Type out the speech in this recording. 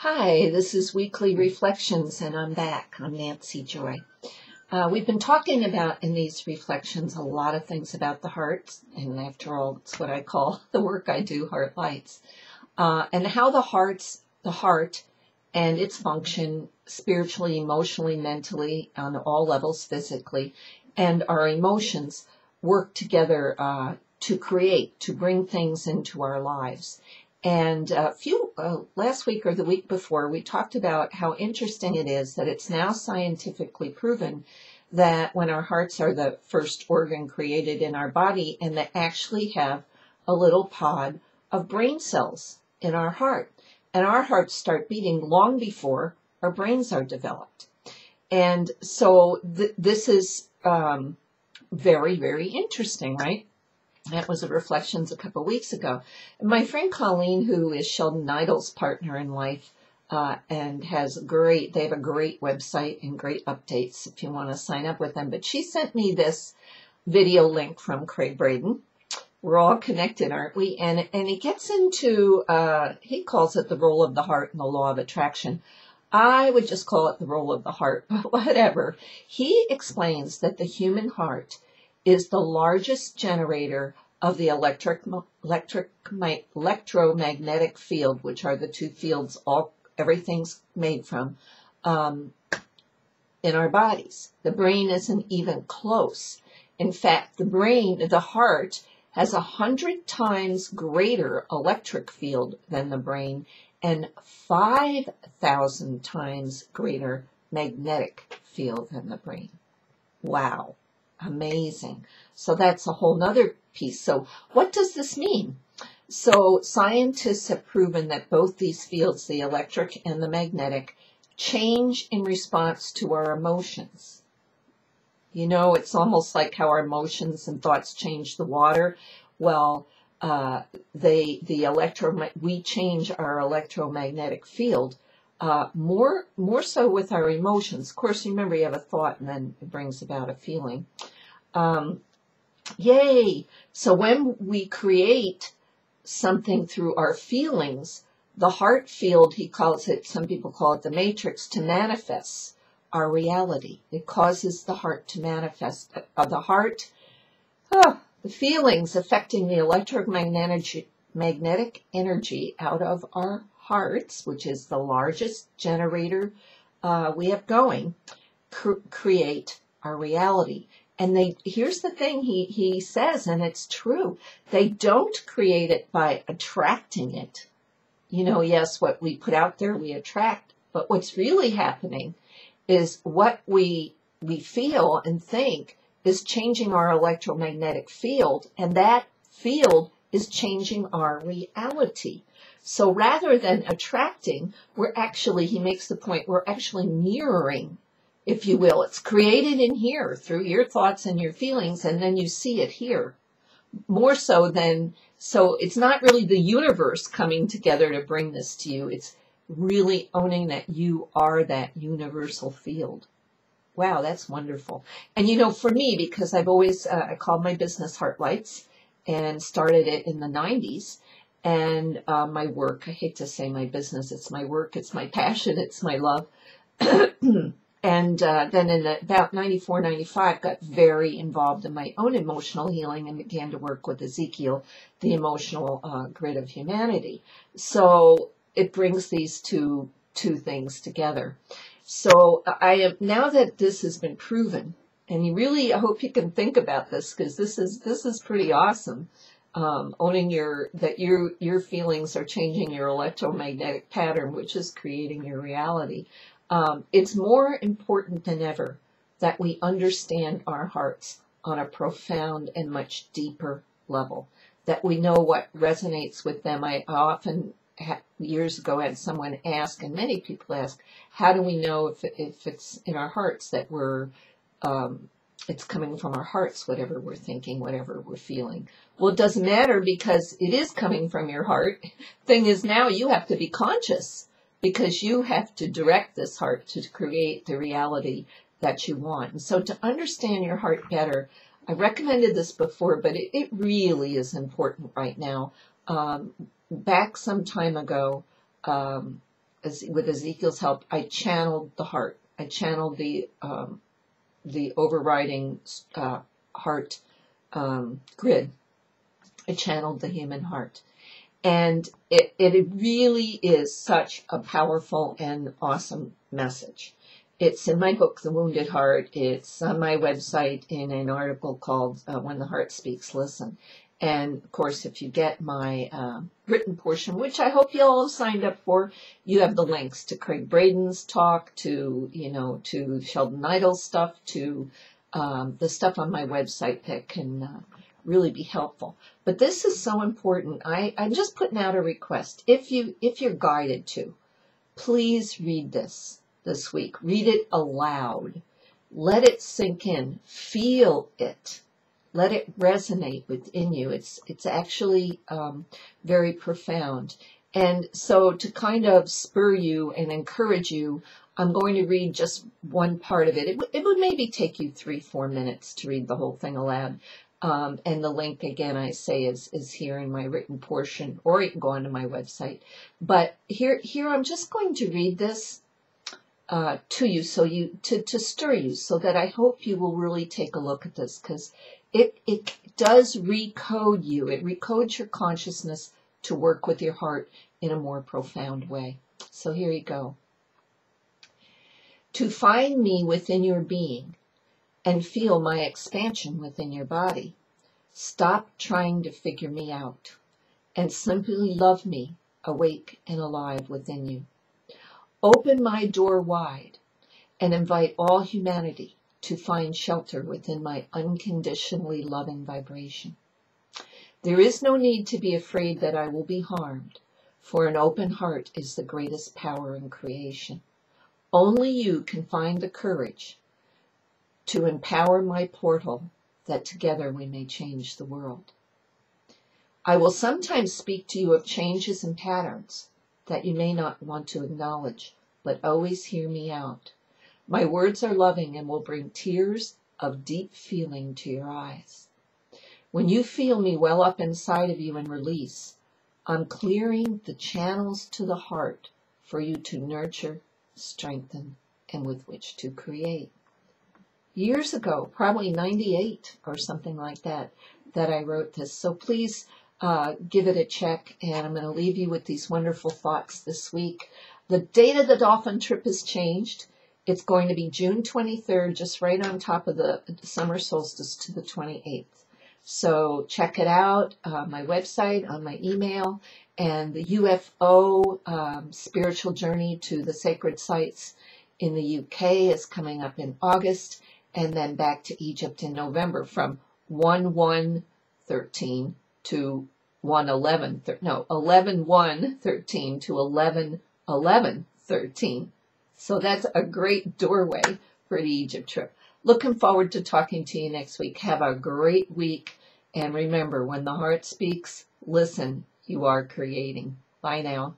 Hi, this is Weekly Reflections, and I'm back. I'm Nancy Joy. We've been talking about in these reflections a lot of things about the heart, and after all, it's what I call the work I do, Heartlights, and how the heart and its function spiritually, emotionally, mentally, on all levels physically, and our emotions work together to bring things into our lives. And last week or the week before, we talked about how interesting it is that it's now scientifically proven that when our hearts are the first organ created in our body, and they actually have a little pod of brain cells in our heart. And our hearts start beating long before our brains are developed. And so this is very, very interesting, right? That was a Reflections a couple of weeks ago. And my friend Colleen, who is Sheldon Nidle's partner in life, and they have a great website and great updates if you want to sign up with them. But she sent me this video link from Gregg Braden. We're all connected, aren't we? And he gets into, he calls it the role of the heart and the law of attraction. I would just call it the role of the heart, but whatever. He explains that the human heart is the largest generator of the electromagnetic field, which are the two fields everything's made from, in our bodies. The brain isn't even close. In fact, the heart has 100 times greater electric field than the brain and 5,000 times greater magnetic field than the brain. Wow. Amazing. So that's a whole nother piece. So what does this mean? So scientists have proven that both these fields, the electric and the magnetic, change in response to our emotions. You know, it's almost like how our emotions and thoughts change the water. Well, we change our electromagnetic field more so with our emotions. Of course, remember, you have a thought and then it brings about a feeling. Yay! So when we create something through our feelings, the heart field, some people call it the matrix, to manifest our reality. It causes the heart to manifest. The feelings affecting the electromagnetic energy out of our hearts, which is the largest generator we have going, create our reality. And here's the thing he says, and it's true. They don't create it by attracting it. You know, yes, what we put out there, we attract. But what's really happening is what we feel and think is changing our electromagnetic field, and that field is changing our reality. So rather than attracting, he makes the point, we're actually mirroring, if you will. It's created in here through your thoughts and your feelings, and then you see it here. More so it's not really the universe coming together to bring this to you. It's really owning that you are that universal field. Wow, that's wonderful. And you know, for me, because I've always, I called my business Heartlights and started it in the 90s. And my work, I hate to say my business, it's my work, it's my passion, it's my love. And then in about 94, 95, got very involved in my own emotional healing and began to work with Ezekiel, the emotional grid of humanity. So it brings these two things together. So now that this has been proven, and I hope you can think about this, because this is pretty awesome. Owning that your feelings are changing your electromagnetic pattern, which is creating your reality. It's more important than ever that we understand our hearts on a profound and much deeper level, that we know what resonates with them. I often, years ago, had someone ask, and many people ask, how do we know if it's in our hearts that it's coming from our hearts, whatever we're thinking, whatever we're feeling? Well, it doesn't matter, because it is coming from your heart. Thing is, now you have to be conscious, because you have to direct this heart to create the reality that you want. And so to understand your heart better, I recommended this before, but it really is important right now. Back some time ago, with Ezekiel's help, I channeled the heart. I channeled the overriding heart grid. I channeled the human heart. And it really is such a powerful and awesome message. It's in my book, The Wounded Heart. It's on my website in an article called When the Heart Speaks, Listen. And, of course, if you get my written portion, which I hope you all have signed up for, you have the links to Gregg Braden's talk, to Sheldon Nidle's stuff, to the stuff on my website that can really be helpful. But this is so important. I'm just putting out a request. If you're guided to, please read this week. Read it aloud. Let it sink in. Feel it. Let it resonate within you. It's actually very profound. And so to kind of spur you and encourage you, I'm going to read just one part of it. It would maybe take you 3-4 minutes to read the whole thing aloud. And the link, again, I say is here in my written portion, or you can go onto my website. But here I'm just going to read this to you, so to stir you, so that I hope you will really take a look at this, because it does recode you. It recodes your consciousness to work with your heart in a more profound way. So here you go. To find me within your being and feel my expansion within your body. Stop trying to figure me out and simply love me, awake and alive within you. Open my door wide and invite all humanity to find shelter within my unconditionally loving vibration. There is no need to be afraid that I will be harmed, for an open heart is the greatest power in creation. Only you can find the courage to empower my portal, that together we may change the world. I will sometimes speak to you of changes and patterns that you may not want to acknowledge, but always hear me out. My words are loving and will bring tears of deep feeling to your eyes. When you feel me well up inside of you and release, I'm clearing the channels to the heart for you to nurture, strengthen, and with which to create. Years ago, probably 98 or something like that I wrote this. So please give it a check, and I'm going to leave you with these wonderful thoughts this week. The date of the dolphin trip has changed. It's going to be June 23rd, just right on top of the summer solstice, to the 28th. So check it out, my website, on my email, and the UFO spiritual journey to the sacred sites in the UK is coming up in August, and then back to Egypt in November from 1/1/13 to 11/1/13 to 11/11/13. So that's a great doorway for the Egypt trip. Looking forward to talking to you next week. Have a great week. And remember, when the heart speaks, listen, you are creating. Bye now.